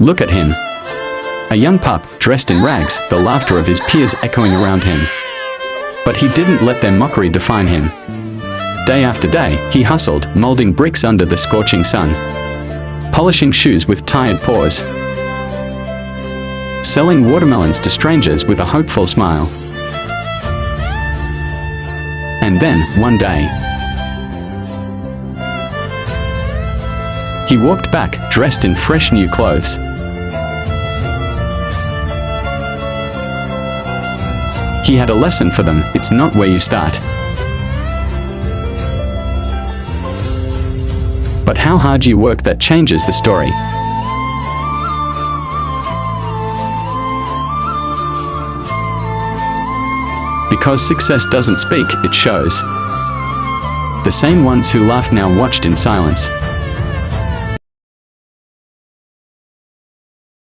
Look at him. A young pup, dressed in rags, the laughter of his peers echoing around him. But he didn't let their mockery define him. Day after day, he hustled, molding bricks under the scorching sun, polishing shoes with tired paws, selling watermelons to strangers with a hopeful smile. And then, one day, he walked back, dressed in fresh new clothes. He had a lesson for them: it's not where you start, but how hard you work that changes the story. Because success doesn't speak, it shows. The same ones who laughed now watched in silence.